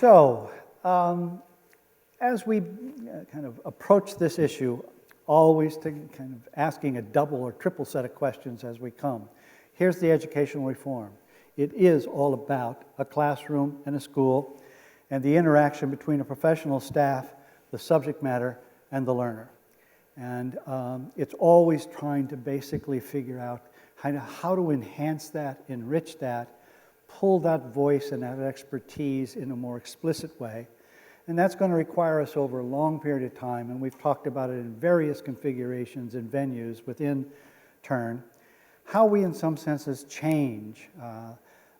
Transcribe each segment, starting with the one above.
So, as we kind of approach this issue, always kind of asking a double or triple set of questions as we come. Here's the educational reform. It is all about a classroom and a school and the interaction between a professional staff, the subject matter, and the learner. And it's always trying to basically figure out how to enhance that, enrich that, pull that voice and that expertise in a more explicit way. And that's going to require us over a long period of time, and we've talked about it in various configurations and venues within Turn, how we in some senses change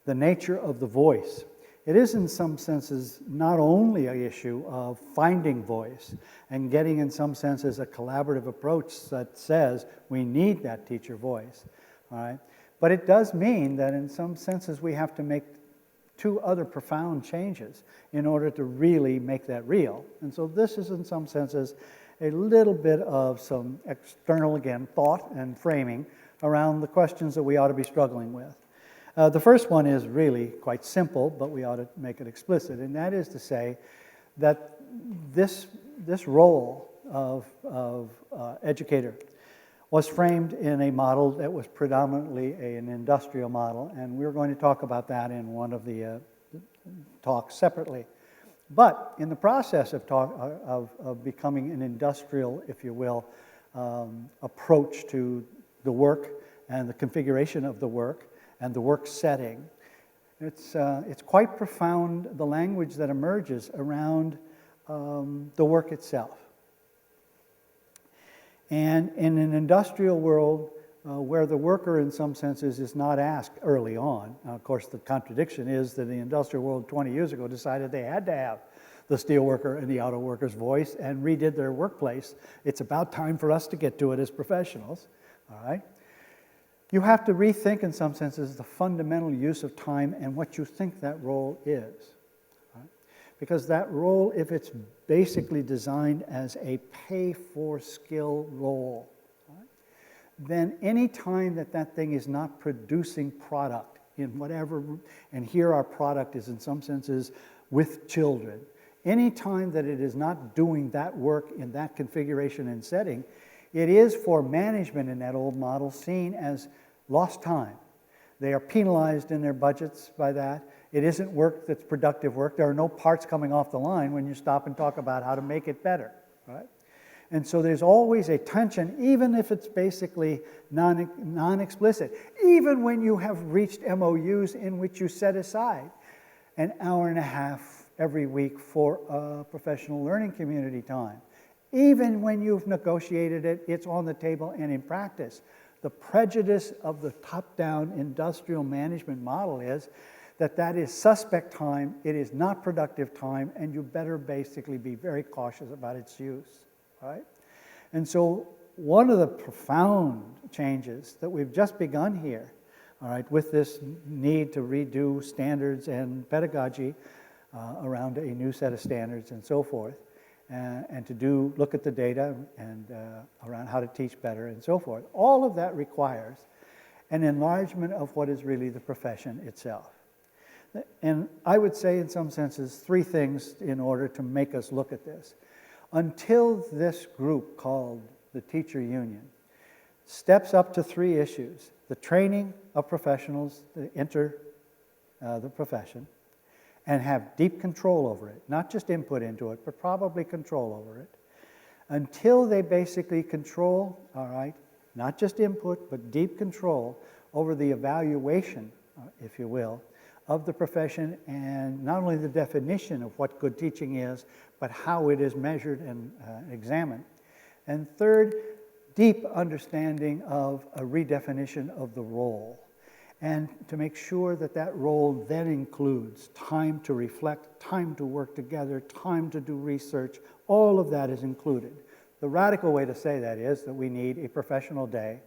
the nature of the voice. It is in some senses not only an issue of finding voice and getting in some senses a collaborative approach that says we need that teacher voice, all right? But it does mean that in some senses we have to make two other profound changes in order to really make that real. And so this is in some senses a little bit of some external, again, thought and framing around the questions that we ought to be struggling with. The first one is really quite simple, but we ought to make it explicit, and that is to say that this role of educator was framed in a model that was predominantly an industrial model, and we're going to talk about that in one of the talks separately. But in the process of becoming an industrial, if you will, approach to the work and the configuration of the work and the work setting, it's quite profound, the language that emerges around the work itself. And in an industrial world where the worker in some senses is not asked early on, now of course the contradiction is that the industrial world 20 years ago decided they had to have the steel worker and the auto worker's voice and redid their workplace. It's about time for us to get to it as professionals, all right? You have to rethink in some senses the fundamental use of time and what you think that role is. Because that role, if it's basically designed as a pay-for-skill role, right, then any time that thing is not producing product in whatever, and here our product is in some senses with children, any time that it is not doing that work in that configuration and setting, it is for management in that old model seen as lost time. They are penalized in their budgets by that. It isn't work that's productive work. There are no parts coming off the line when you stop and talk about how to make it better, right? And so there's always a tension, even if it's basically non-explicit. Even when you have reached MOUs in which you set aside an hour and a half every week for professional learning community time. Even when you've negotiated it, it's on the table and in practice. The prejudice of the top-down industrial management model is that is suspect time, it is not productive time, and you better basically be very cautious about its use, right? And so one of the profound changes that we've just begun here, all right, with this need to redo standards and pedagogy around a new set of standards and so forth, and to look at the data and around how to teach better and so forth, all of that requires an enlargement of what is really the profession itself. And I would say in some senses three things in order to make us look at this. Until this group called the Teacher Union steps up to three issues: the training of professionals to enter the profession and have deep control over it, not just input into it, but probably control over it. Until they basically control, all right, not just input, but deep control over the evaluation, if you will, of the profession, and not only the definition of what good teaching is, but how it is measured and examined. And third, deep understanding of a redefinition of the role, and to make sure that that role then includes time to reflect, time to work together, time to do research. All of that is included. The radical way to say that is that we need a professional day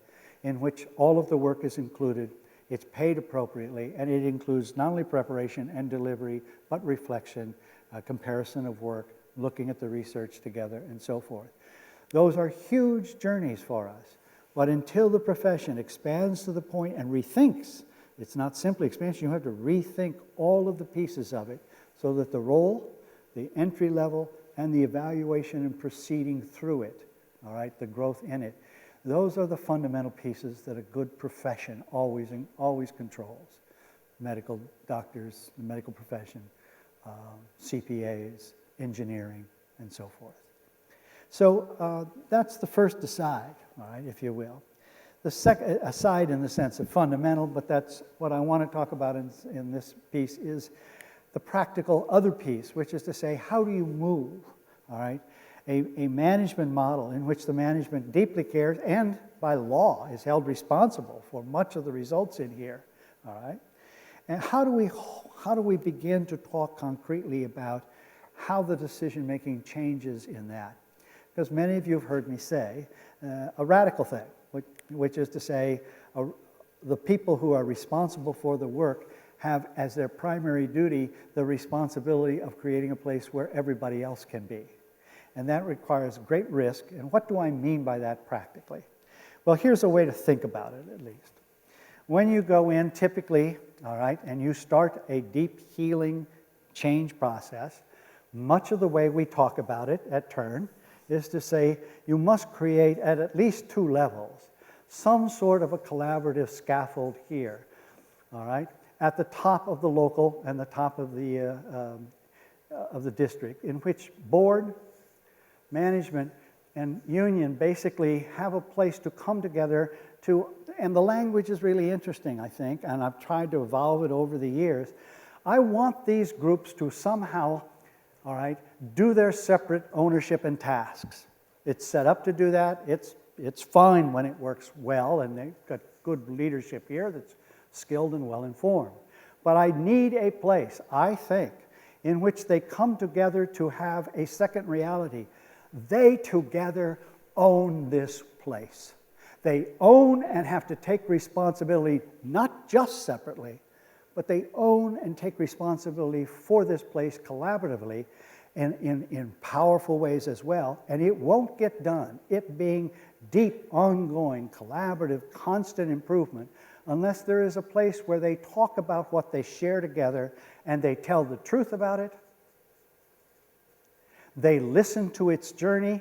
in which all of the work is included. It's paid appropriately, and it includes not only preparation and delivery, but reflection, comparison of work, looking at the research together, and so forth. Those are huge journeys for us. But until the profession expands to the point and rethinks, it's not simply expansion, you have to rethink all of the pieces of it, so that the role, the entry level, and the evaluation and proceeding through it, all right, the growth in it, those are the fundamental pieces that a good profession always controls. Medical doctors, the medical profession, CPAs, engineering, and so forth. So that's the first aside, all right, if you will. The second aside in the sense of fundamental, but that's what I want to talk about in this piece, is the practical other piece, which is to say, how do you move, all right, a management model in which the management deeply cares and by law is held responsible for much of the results in here, all right? And how do we begin to talk concretely about how the decision-making changes in that? Because many of you have heard me say a radical thing, which is to say the people who are responsible for the work have as their primary duty the responsibility of creating a place where everybody else can be. And that requires great risk. And what do I mean by that practically? Well, here's a way to think about it, at least. When you go in, typically, all right, and you start a deep healing change process, much of the way we talk about it at Turn is to say you must create at least two levels some sort of a collaborative scaffold here, all right, at the top of the local and the top of the district, in which board, management, and union basically have a place to come together to, and the language is really interesting, I think, and I've tried to evolve it over the years. I want these groups to somehow, all right, do their separate ownership and tasks. It's set up to do that. It's fine when it works well, and they've got good leadership here that's skilled and well-informed. But I need a place, I think, in which they come together to have a second reality. They together own this place. They own and have to take responsibility, not just separately, but they own and take responsibility for this place collaboratively and in powerful ways as well. And it won't get done, it being deep, ongoing, collaborative, constant improvement, unless there is a place where they talk about what they share together and they tell the truth about it. They listen to its journey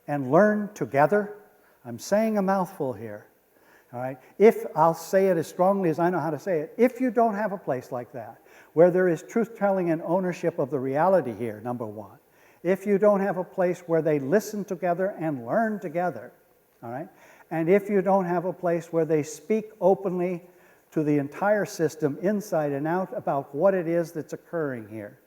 and learn together. I'm saying a mouthful here, all right? If I'll say it as strongly as I know how to say it, if you don't have a place like that, where there is truth-telling and ownership of the reality here, number one, if you don't have a place where they listen together and learn together, all right? And if you don't have a place where they speak openly to the entire system, inside and out, about what it is that's occurring here,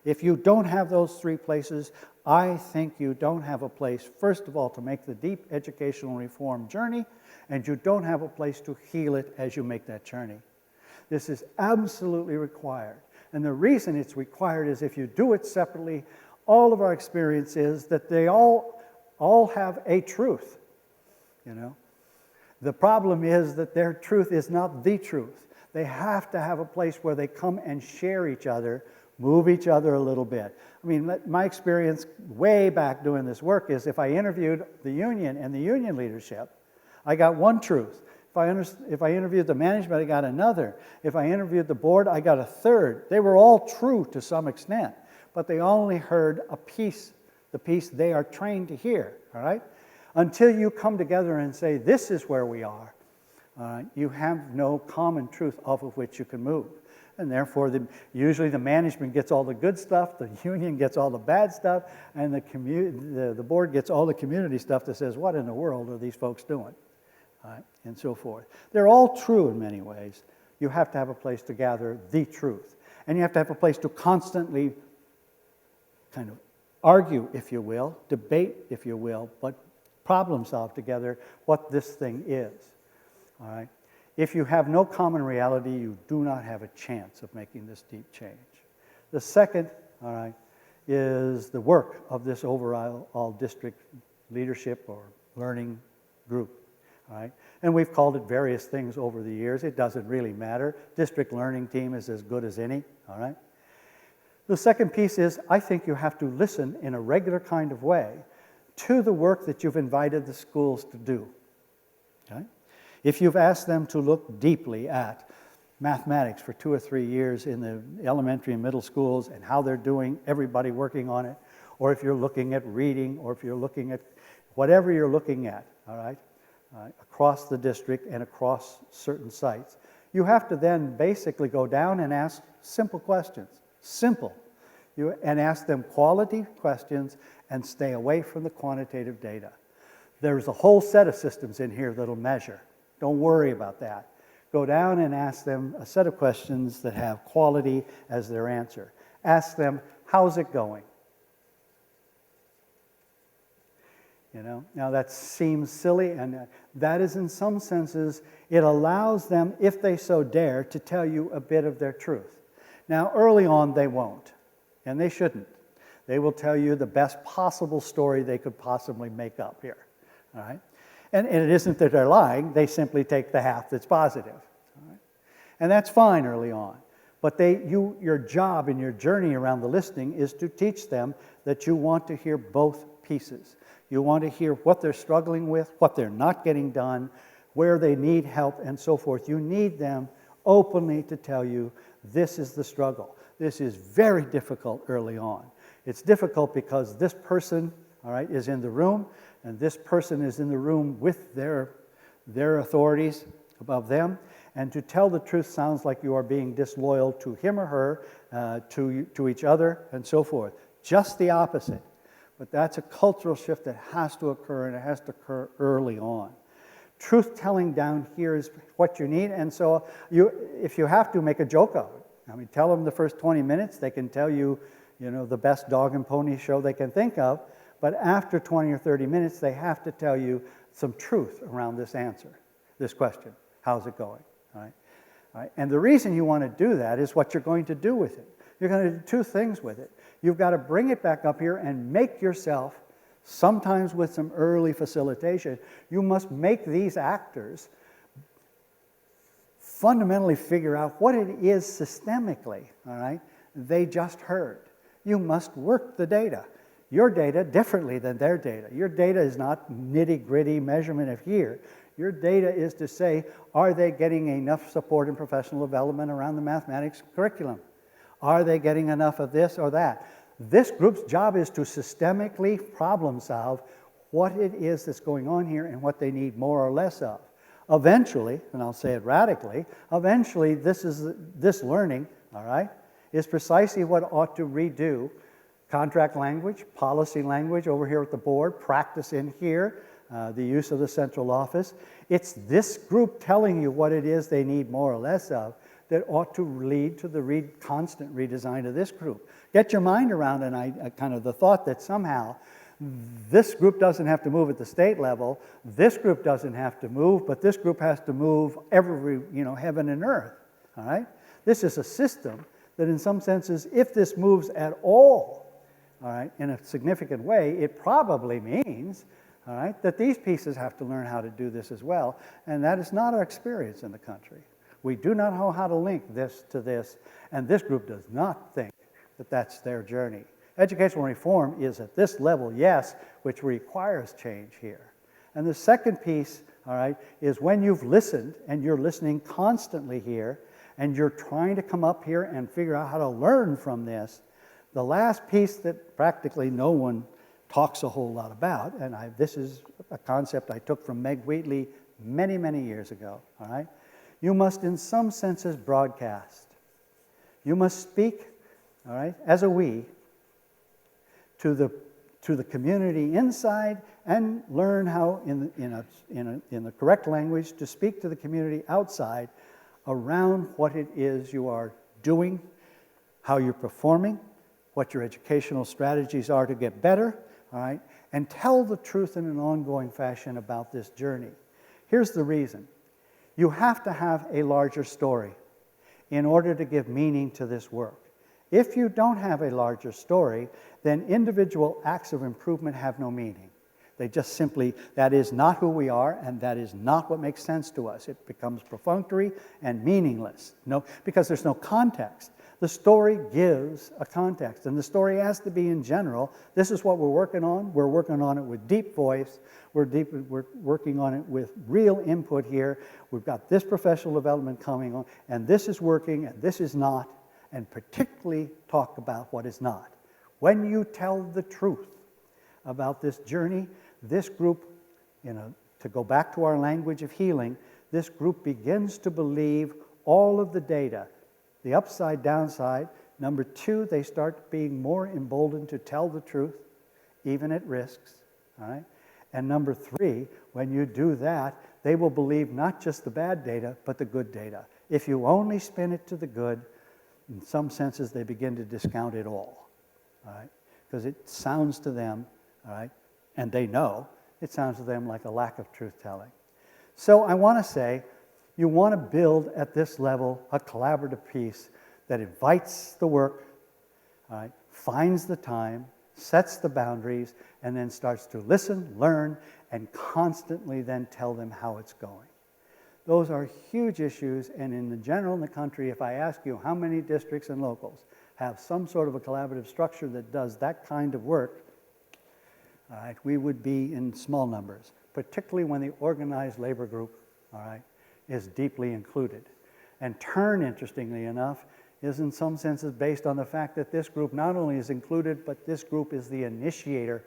if you don't have those three places, I think you don't have a place, first of all, to make the deep educational reform journey, and you don't have a place to heal it as you make that journey. This is absolutely required. And the reason it's required is if you do it separately, all of our experience is that they all have a truth, you know. The problem is that their truth is not the truth. They have to have a place where they come and share each other, move each other a little bit. I mean, my experience way back doing this work is if I interviewed the union and the union leadership, I got one truth. If I interviewed the management, I got another. If I interviewed the board, I got a third. They were all true to some extent, but they only heard a piece, the piece they are trained to hear, all right? Until you come together and say, this is where we are, you have no common truth off of which you can move. And therefore, usually the management gets all the good stuff, the union gets all the bad stuff, and the board gets all the community stuff that says, what in the world are these folks doing? And so forth. They're all true in many ways. You have to have a place to gather the truth. And you have to have a place to constantly kind of argue, if you will, debate, if you will, but problem solve together what this thing is. All right? If you have no common reality, you do not have a chance of making this deep change. The second, all right, is the work of this overall district leadership or learning group. All right? And we've called it various things over the years. It doesn't really matter. District learning team is as good as any. All right? The second piece is I think you have to listen in a regular kind of way to the work that you've invited the schools to do. Okay? If you've asked them to look deeply at mathematics for 2 or 3 years in the elementary and middle schools and how they're doing, everybody working on it, or if you're looking at reading, or if you're looking at whatever you're looking at, all right, across the district and across certain sites, you have to then basically go down and ask simple questions, and ask them quality questions and stay away from the quantitative data. There's a whole set of systems in here that'll measure. Don't worry about that. Go down and ask them a set of questions that have quality as their answer. Ask them, how's it going? You know, now that seems silly, and that is in some senses, it allows them, if they so dare, to tell you a bit of their truth. Now, early on, they won't, and they shouldn't. They will tell you the best possible story they could possibly make up here, all right? And it isn't that they're lying, they simply take the half that's positive, all right? And that's fine early on. But your job in your journey around the listening is to teach them that you want to hear both pieces. You want to hear what they're struggling with, what they're not getting done, where they need help, and so forth. You need them openly to tell you, this is the struggle. This is very difficult early on. It's difficult because this person, all right, is in the room, and this person is in the room with their authorities above them. And to tell the truth sounds like you are being disloyal to him or her, to each other, and so forth. Just the opposite. But that's a cultural shift that has to occur, and it has to occur early on. Truth-telling down here is what you need, and so if you have to, make a joke of it. I mean, tell them the first 20 minutes, they can tell you, the best dog and pony show they can think of, but after 20 or 30 minutes, they have to tell you some truth around this answer, this question, how's it going, all right? All right? And the reason you want to do that is what you're going to do with it. You're going to do two things with it. You've got to bring it back up here and make yourself, sometimes with some early facilitation, you must make these actors fundamentally figure out what it is systemically, all right, they just heard. You must work the data. Your data differently than their data. Your data is not nitty-gritty measurement of here. Your data is to say, are they getting enough support and professional development around the mathematics curriculum? Are they getting enough of this or that? This group's job is to systemically problem solve what it is that's going on here and what they need more or less of. Eventually, and I'll say it radically, eventually this learning, all right, is precisely what ought to redo contract language, policy language over here at the board, practice in here, the use of the central office. It's this group telling you what it is they need more or less of that ought to lead to the constant redesign of this group. Get your mind around kind of the thought that somehow this group doesn't have to move at the state level, this group doesn't have to move, but this group has to move every, heaven and earth, all right? This is a system that in some senses, if this moves at all right, in a significant way, it probably means, all right, that these pieces have to learn how to do this as well, and that is not our experience in the country. We do not know how to link this to this, and this group does not think that that's their journey. Educational reform is at this level, yes, which requires change here. And the second piece, all right, is when you've listened, and you're listening constantly here, and you're trying to come up here and figure out how to learn from this, the last piece that practically no one talks a whole lot about, and this is a concept I took from Meg Wheatley many, many years ago, all right? You must, in some senses, broadcast. You must speak, all right, as a we, to the community inside, and learn how, in the correct language, to speak to the community outside around what it is you are doing, how you're performing, what your educational strategies are to get better, all right, and tell the truth in an ongoing fashion about this journey. Here's the reason. You have to have a larger story in order to give meaning to this work. If you don't have a larger story, then individual acts of improvement have no meaning. They just simply, that is not who we are, and that is not what makes sense to us. It becomes perfunctory and meaningless, because there's no context. The story gives a context, and the story has to be in general. This is what we're working on. We're working on it with deep voice. We're working on it with real input here. We've got this professional development coming on, and this is working, and this is not, and particularly talk about what is not. When you tell the truth about this journey, this group, to go back to our language of healing, this group begins to believe all of the data, the upside, downside. Number two, they start being more emboldened to tell the truth, even at risks, all right? And number three, when you do that, they will believe not just the bad data, but the good data. If you only spin it to the good, in some senses, they begin to discount it all, right? Because it sounds to them, all right, and they know, it sounds to them like a lack of truth-telling. So I want to say, you want to build at this level a collaborative piece that invites the work, all right, finds the time, sets the boundaries, and then starts to listen, learn, and constantly then tell them how it's going. Those are huge issues, and in general in the country, if I ask you how many districts and locals have some sort of a collaborative structure that does that kind of work, all right, we would be in small numbers, particularly when the organized labor group, all right, is deeply included. And turn, interestingly enough, is in some senses based on the fact that this group not only is included, but this group is the initiator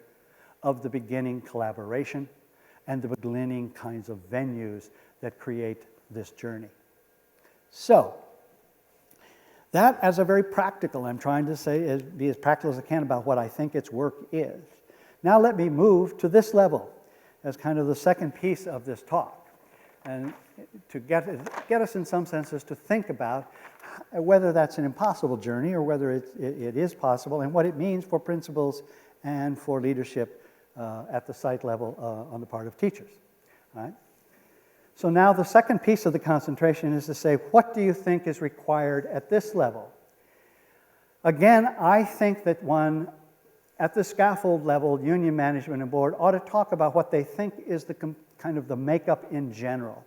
of the beginning collaboration and the beginning kinds of venues that create this journey. So, that as a very practical, I'm trying to say, is be as practical as I can about what I think its work is. Now let me move to this level as kind of the second piece of this talk. And to get us in some senses to think about whether that's an impossible journey or whether it is possible and what it means for principals and for leadership at the site level on the part of teachers. All right? So now the second piece of the concentration is to say, what do you think is required at this level? Again, I think that one, at the scaffold level, union management and board ought to talk about what they think is the kind of the makeup in general.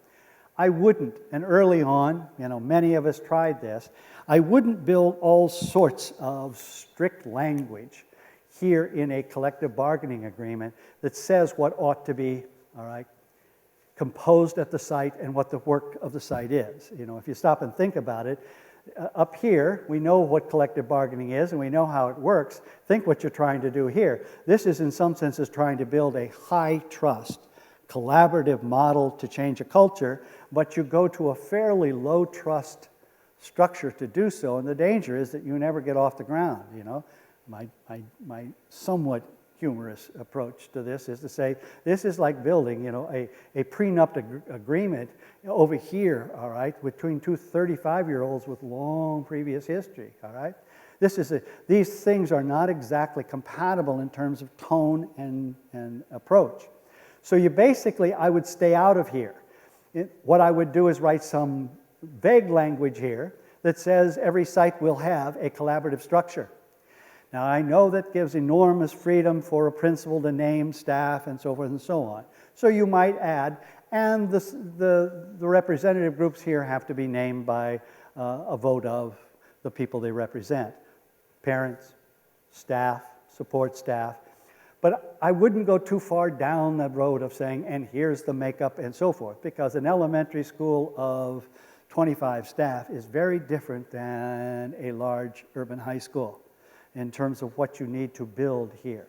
I wouldn't, and early on, many of us tried this, I wouldn't build all sorts of strict language here in a collective bargaining agreement that says what ought to be, all right, composed at the site and what the work of the site is. If you stop and think about it, up here, we know what collective bargaining is and we know how it works. Think what you're trying to do here. This is in some senses trying to build a high trust, collaborative model to change a culture, but you go to a fairly low trust structure to do so, and the danger is that you never get off the ground. My somewhat humorous approach to this is to say, this is like building, a prenup agreement over here, all right, between two 35-year-olds with long previous history, all right? These things are not exactly compatible in terms of tone and approach. So I would stay out of here. What I would do is write some vague language here that says every site will have a collaborative structure. Now, I know that gives enormous freedom for a principal to name staff and so forth and so on. So you might add, and the representative groups here have to be named by a vote of the people they represent. Parents, staff, support staff. But I wouldn't go too far down the road of saying, and here's the makeup and so forth, because an elementary school of 25 staff is very different than a large urban high school in terms of what you need to build here.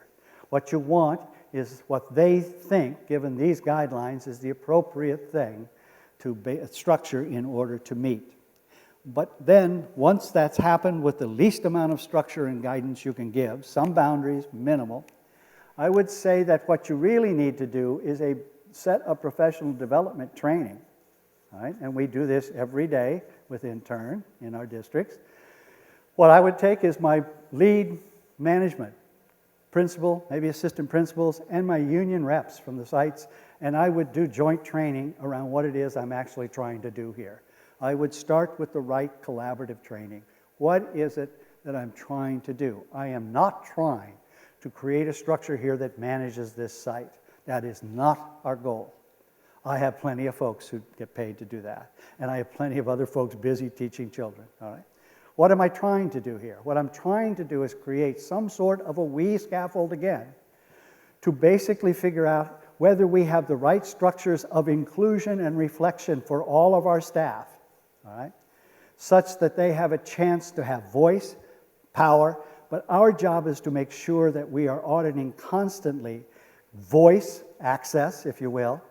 What you want is what they think, given these guidelines, is the appropriate thing to structure in order to meet. But then, once that's happened with the least amount of structure and guidance you can give, some boundaries, minimal, I would say that what you really need to do is a set of professional development training. Right? And we do this every day with intern in our districts. What I would take is my lead management, principal, maybe assistant principals, and my union reps from the sites, and I would do joint training around what it is I'm actually trying to do here. I would start with the right collaborative training. What is it that I'm trying to do? I am not trying to create a structure here that manages this site. That is not our goal. I have plenty of folks who get paid to do that, and I have plenty of other folks busy teaching children, all right? What am I trying to do here? What I'm trying to do is create some sort of a we scaffold again to basically figure out whether we have the right structures of inclusion and reflection for all of our staff, all right, such that they have a chance to have voice, power, but our job is to make sure that we are auditing constantly voice access, if you will,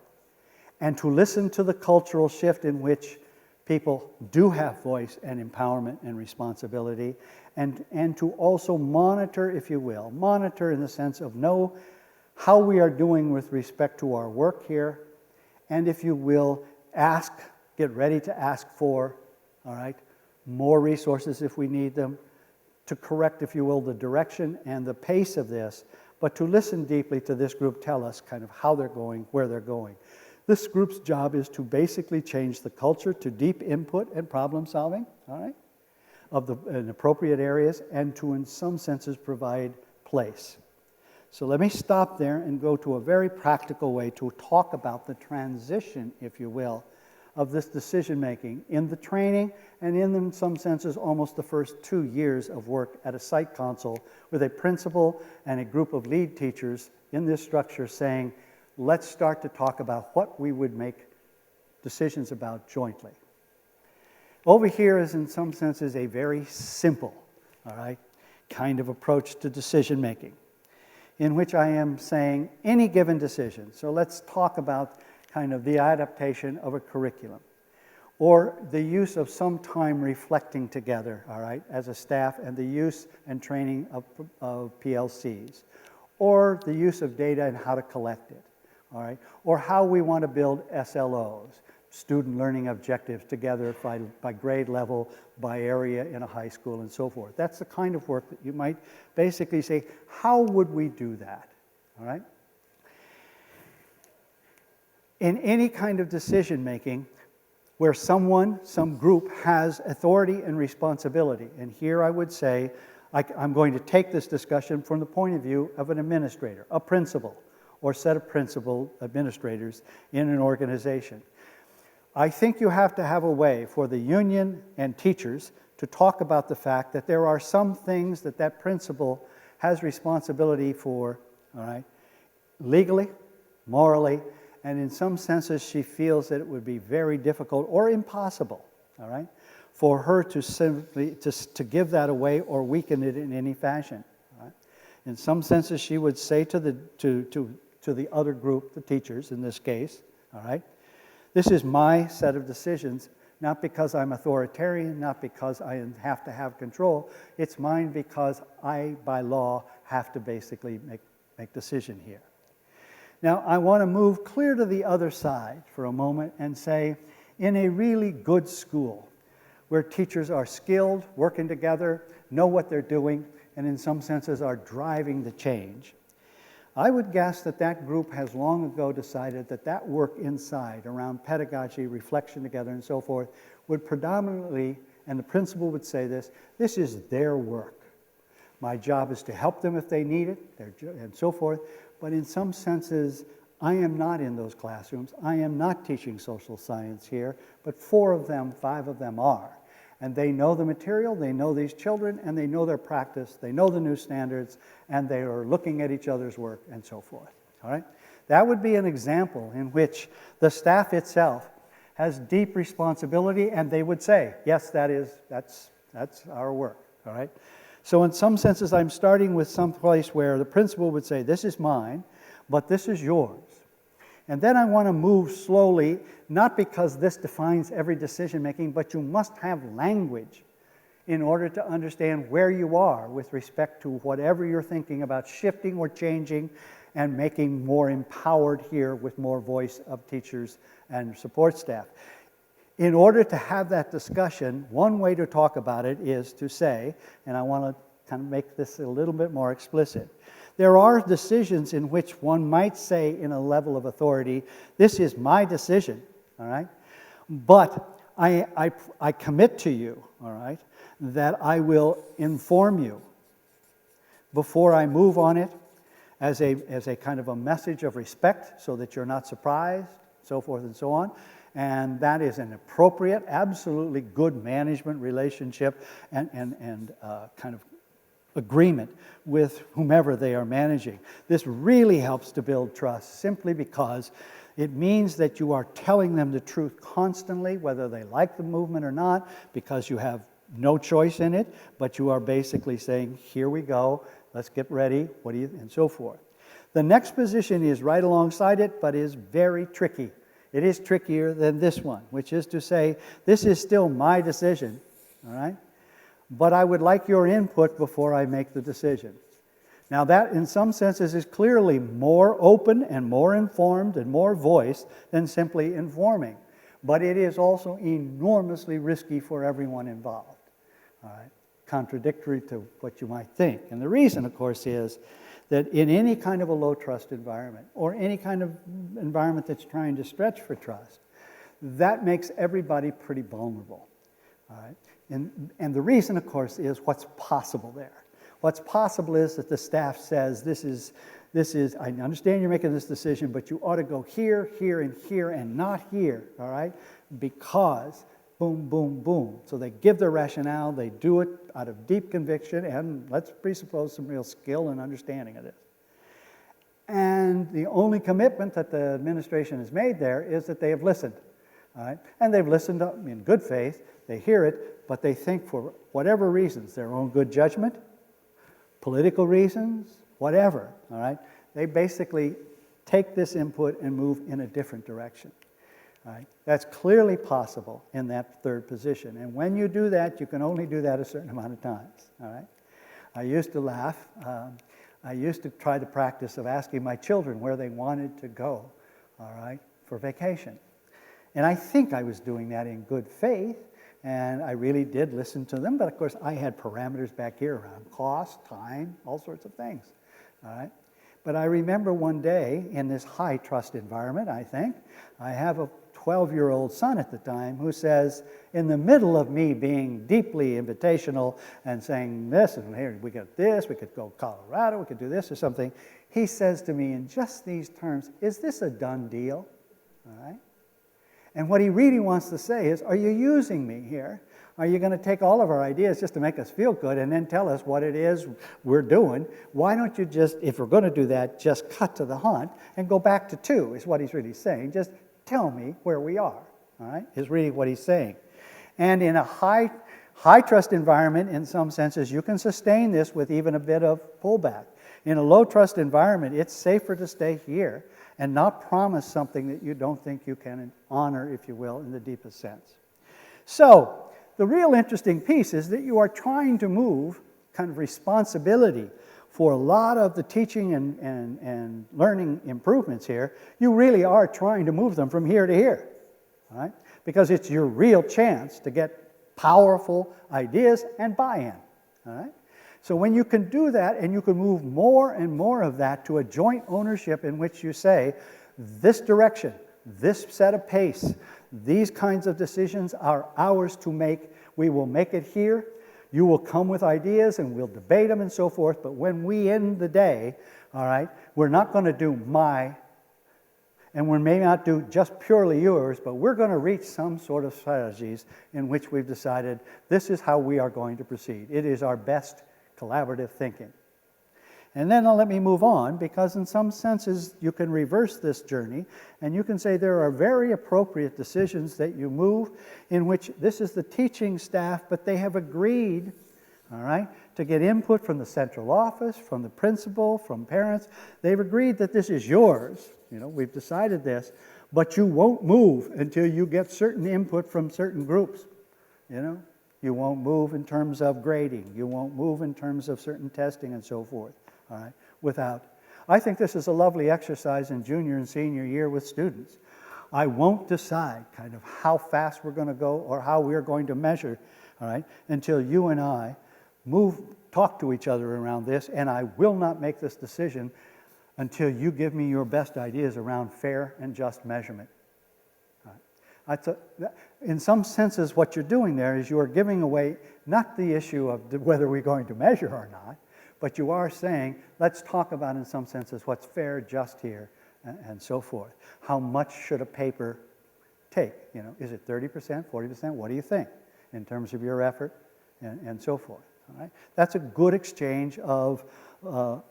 and to listen to the cultural shift in which people do have voice and empowerment and responsibility, and to also monitor, if you will, monitor in the sense of know how we are doing with respect to our work here, and if you will, get ready to ask for, all right, more resources if we need them, to correct, if you will, the direction and the pace of this, but to listen deeply to this group tell us kind of how they're going, where they're going. This group's job is to basically change the culture to deep input and problem solving, all right, in appropriate areas, and to, in some senses, provide place. So let me stop there and go to a very practical way to talk about the transition, if you will, of this decision-making in the training and in some senses almost the first 2 years of work at a site console with a principal and a group of lead teachers in this structure saying, let's start to talk about what we would make decisions about jointly. Over here is in some senses a very simple, all right, kind of approach to decision-making, in which I am saying any given decision. So let's talk about kind of the adaptation of a curriculum, or the use of some time reflecting together, all right, as a staff, and the use and training of PLCs, or the use of data and how to collect it, all right, or how we want to build SLOs, student learning objectives, together by grade level, by area in a high school, and so forth. That's the kind of work that you might basically say, how would we do that, all right? In any kind of decision-making where some group has authority and responsibility, and here I would say, I'm going to take this discussion from the point of view of an administrator, a principal, or set of principal administrators in an organization. I think you have to have a way for the union and teachers to talk about the fact that there are some things that principal has responsibility for, all right, legally, morally, and in some senses she feels that it would be very difficult or impossible, all right, for her to simply to give that away or weaken it in any fashion. All right? In some senses she would say to the other group, the teachers in this case, all right, this is my set of decisions, not because I'm authoritarian, not because I have to have control. It's mine because I, by law, have to basically make decision here. Now, I want to move clear to the other side for a moment and say, in a really good school, where teachers are skilled, working together, know what they're doing, and in some senses are driving the change, I would guess that group has long ago decided that work inside, around pedagogy, reflection together, and so forth, would predominantly, and the principal would say this is their work. My job is to help them if they need it, and so forth. But in some senses, I am not in those classrooms. I am not teaching social science here, but 4 of them, 5 of them are. And they know the material, they know these children, and they know their practice, they know the new standards, and they are looking at each other's work, and so forth. All right? That would be an example in which the staff itself has deep responsibility, and they would say, yes, that's our work. All right? So in some senses, I'm starting with some place where the principal would say, this is mine, but this is yours. And then I want to move slowly, not because this defines every decision-making, but you must have language in order to understand where you are with respect to whatever you're thinking about shifting or changing and making more empowered here with more voice of teachers and support staff. In order to have that discussion, one way to talk about it is to say, and I want to kind of make this a little bit more explicit, there are decisions in which one might say in a level of authority, this is my decision, all right? But I commit to you, all right, that I will inform you before I move on it as a kind of a message of respect so that you're not surprised, so forth and so on. And that is an appropriate, absolutely good management relationship and kind of agreement with whomever they are managing. This really helps to build trust simply because it means that you are telling them the truth constantly, whether they like the movement or not, because you have no choice in it, but you are basically saying, here we go, let's get ready, and so forth. The next position is right alongside it, but is very tricky. It is trickier than this one, which is to say, this is still my decision, all right? But I would like your input before I make the decision. Now that, in some senses, is clearly more open and more informed and more voiced than simply informing. But it is also enormously risky for everyone involved. All right? Contradictory to what you might think. And the reason, of course, is that in any kind of a low-trust environment, or any kind of environment that's trying to stretch for trust, that makes everybody pretty vulnerable. All right? And the reason, of course, is what's possible there. What's possible is that the staff says, this is, I understand you're making this decision, but you ought to go here, here, and here, and not here, all right? Because boom, boom, boom. So they give their rationale, they do it out of deep conviction, and let's presuppose some real skill and understanding of this. And the only commitment that the administration has made there is that they have listened, all right? And they've listened in good faith, they hear it, but they think for whatever reasons, their own good judgment, political reasons, whatever, all right? They basically take this input and move in a different direction. All right? That's clearly possible in that third position. And when you do that, you can only do that a certain amount of times. All right? I used to laugh. I used to try the practice of asking my children where they wanted to go, all right, for vacation. And I think I was doing that in good faith, and I really did listen to them. But of course, I had parameters back here around cost, time, all sorts of things. All right? But I remember one day in this high trust environment, I think, I have a 12-year-old son at the time who says, in the middle of me being deeply invitational and saying this, and here we got this, we could go Colorado, we could do this or something, he says to me in just these terms, is this a done deal? All right? And what he really wants to say is, are you using me here? Are you going to take all of our ideas just to make us feel good and then tell us what it is we're doing? Why don't you just, if we're going to do that, just cut to the hunt and go back to 2, is what he's really saying. Just tell me where we are, all right, is really what he's saying. And in a high trust environment, in some senses, you can sustain this with even a bit of pullback. In a low trust environment, it's safer to stay here and not promise something that you don't think you can honor, if you will, in the deepest sense. So, the real interesting piece is that you are trying to move kind of responsibility for a lot of the teaching and learning improvements here. You really are trying to move them from here to here, all right? Because it's your real chance to get powerful ideas and buy-in, all right? So when you can do that and you can move more and more of that to a joint ownership in which you say, this direction, this set of pace, these kinds of decisions are ours to make. We will make it here. You will come with ideas and we'll debate them and so forth. But when we end the day, all right, we're not going to do my, and we may not do just purely yours, but we're going to reach some sort of strategies in which we've decided this is how we are going to proceed. It is our best collaborative thinking. And then let me move on, because in some senses you can reverse this journey and you can say there are very appropriate decisions that you move in which this is the teaching staff, but they have agreed, all right, to get input from the central office, from the principal, from parents. They've agreed that this is yours. You know, we've decided this, but you won't move until you get certain input from certain groups, you know. You won't move in terms of grading. You won't move in terms of certain testing and so forth. All right, without. I think this is a lovely exercise in junior and senior year with students. I won't decide kind of how fast we're going to go or how we're going to measure, all right, until you and I talk to each other around this, and I will not make this decision until you give me your best ideas around fair and just measurement. In some senses, what you're doing there is you are giving away not the issue of whether we're going to measure or not, but you are saying, let's talk about, in some senses, what's fair, just here, and so forth. How much should a paper take? Is it 30%, 40%? What do you think in terms of your effort and so forth? All right? That's a good exchange of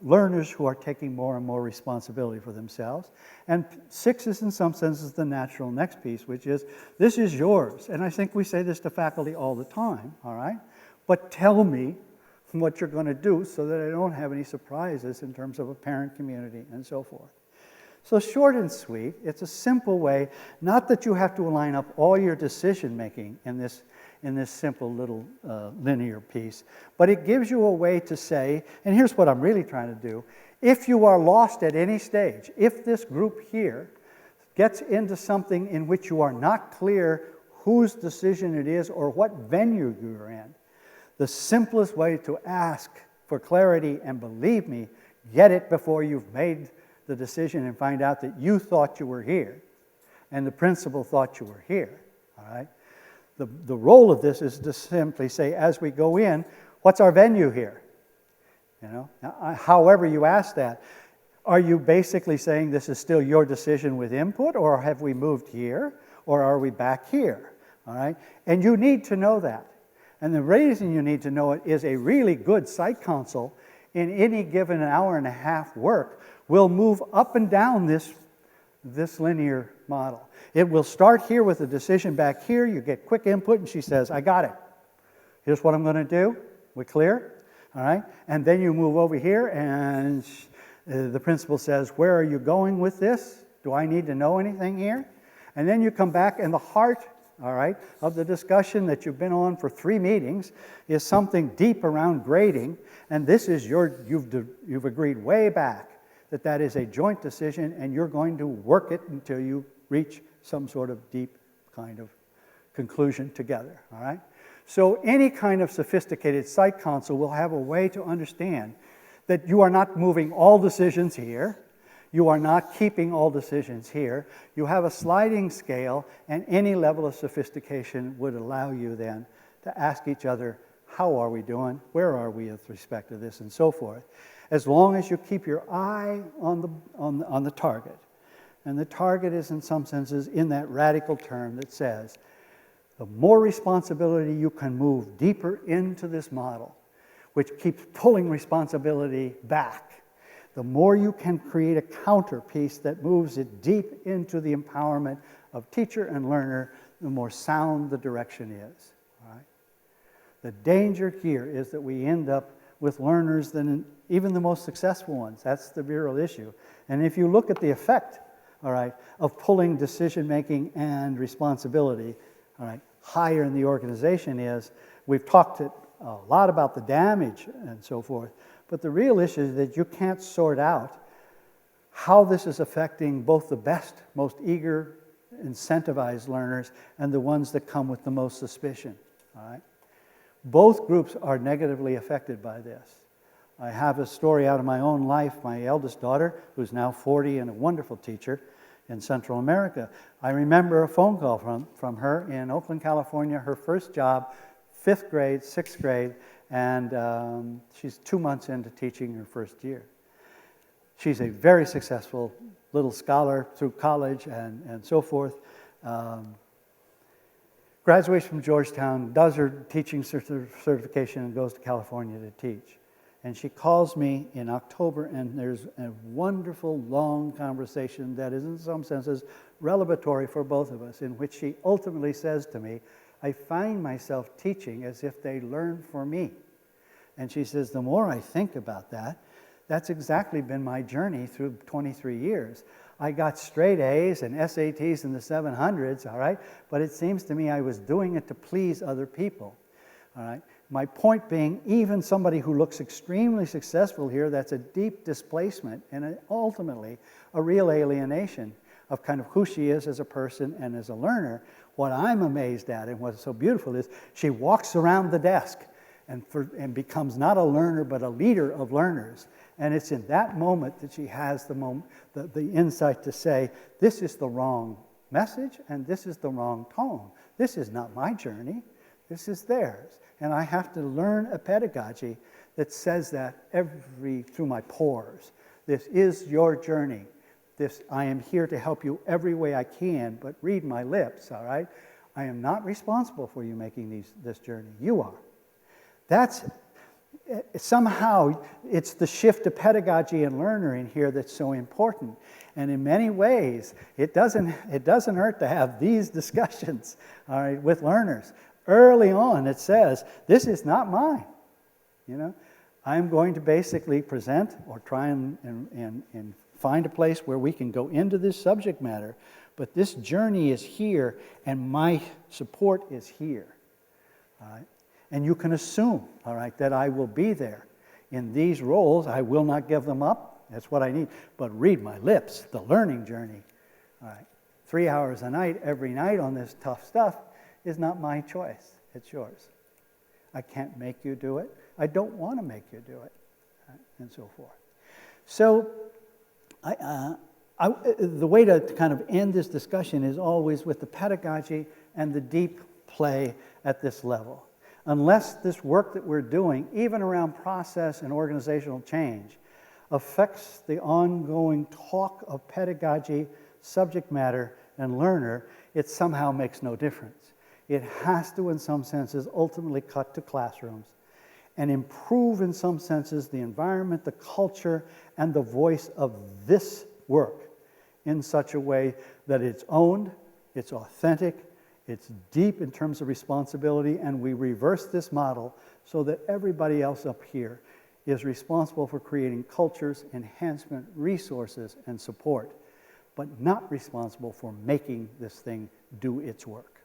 learners who are taking more and more responsibility for themselves. And 6 is in some senses the natural next piece, which is, this is yours. And I think we say this to faculty all the time, all right? But tell me what you're going to do so that I don't have any surprises in terms of a parent community and so forth. So short and sweet, it's a simple way, not that you have to line up all your decision making in this simple little linear piece, but it gives you a way to say, and here's what I'm really trying to do, if you are lost at any stage, if this group here gets into something in which you are not clear whose decision it is or what venue you're in, the simplest way to ask for clarity, and believe me, get it before you've made the decision and find out that you thought you were here and the principal thought you were here, all right? The role of this is to simply say, as we go in, what's our venue here? Now, however you ask that, are you basically saying this is still your decision with input, or have we moved here, or are we back here, all right? And you need to know that. And the reason you need to know it is a really good site council in any given hour and a half work will move up and down this linear model. It will start here with a decision back here. You get quick input, and she says, I got it. Here's what I'm going to do. We clear? All right? And then you move over here, and the principal says, where are you going with this? Do I need to know anything here? And then you come back, and the heart, all right, of the discussion that you've been on for 3 meetings is something deep around grading, and this is you've agreed way back that is a joint decision, and you're going to work it until you reach some sort of deep kind of conclusion together, all right? So any kind of sophisticated site council will have a way to understand that you are not moving all decisions here, you are not keeping all decisions here, you have a sliding scale, and any level of sophistication would allow you then to ask each other, how are we doing, where are we with respect to this, and so forth, as long as you keep your eye on the target. And the target is, in some senses, in that radical term that says, the more responsibility you can move deeper into this model, which keeps pulling responsibility back, the more you can create a counterpiece that moves it deep into the empowerment of teacher and learner, the more sound the direction is. All right? The danger here is that we end up with learners than even the most successful ones. That's the real issue. And if you look at the effect, all right, of pulling decision-making and responsibility, all right, higher in the organization is, we've talked a lot about the damage and so forth, but the real issue is that you can't sort out how this is affecting both the best, most eager, incentivized learners and the ones that come with the most suspicion, all right? Both groups are negatively affected by this. I have a story out of my own life. My eldest daughter, who's now 40 and a wonderful teacher in Central America, I remember a phone call from her in Oakland, California, her first job, 5th grade, 6th grade, and she's 2 months into teaching her first year. She's a very successful little scholar through college and so forth. Graduates from Georgetown, does her teaching certification, and goes to California to teach. And she calls me in October, and there's a wonderful, long conversation that is, in some senses, revelatory for both of us, in which she ultimately says to me, I find myself teaching as if they learn for me. And she says, the more I think about that, that's exactly been my journey through 23 years. I got straight A's and SATs in the 700s, all right? But it seems to me I was doing it to please other people, all right? My point being, even somebody who looks extremely successful here, that's a deep displacement and ultimately a real alienation of kind of who she is as a person and as a learner. What I'm amazed at and what's so beautiful is she walks around the desk and becomes not a learner but a leader of learners. And it's in that moment that she has the insight to say, this is the wrong message and this is the wrong tone. This is not my journey. This is theirs. And I have to learn a pedagogy that says that through my pores. This is your journey. this, I am here to help you every way I can, but read my lips, all right? I am not responsible for you making this journey. You are. That's, somehow, it's the shift to pedagogy and learner in here that's so important. And in many ways, it doesn't hurt to have these discussions, all right, with learners. Early on, it says, this is not mine, you know? I'm going to basically present or try and find a place where we can go into this subject matter, but this journey is here, and my support is here, all right? And you can assume, all right, that I will be there. In these roles, I will not give them up. That's what I need. But read my lips, the learning journey. All right, 3 hours a night, every night on this tough stuff is not my choice. It's yours. I can't make you do it. I don't want to make you do it, right? And so forth. So the way to kind of end this discussion is always with the pedagogy and the deep play at this level. Unless this work that we're doing, even around process and organizational change, affects the ongoing talk of pedagogy, subject matter, and learner, it somehow makes no difference. It has to, in some senses, ultimately cut to classrooms and improve, in some senses, the environment, the culture, and the voice of this work in such a way that it's owned, it's authentic, it's deep in terms of responsibility, and we reverse this model so that everybody else up here is responsible for creating cultures, enhancement, resources, and support, but not responsible for making this thing do its work.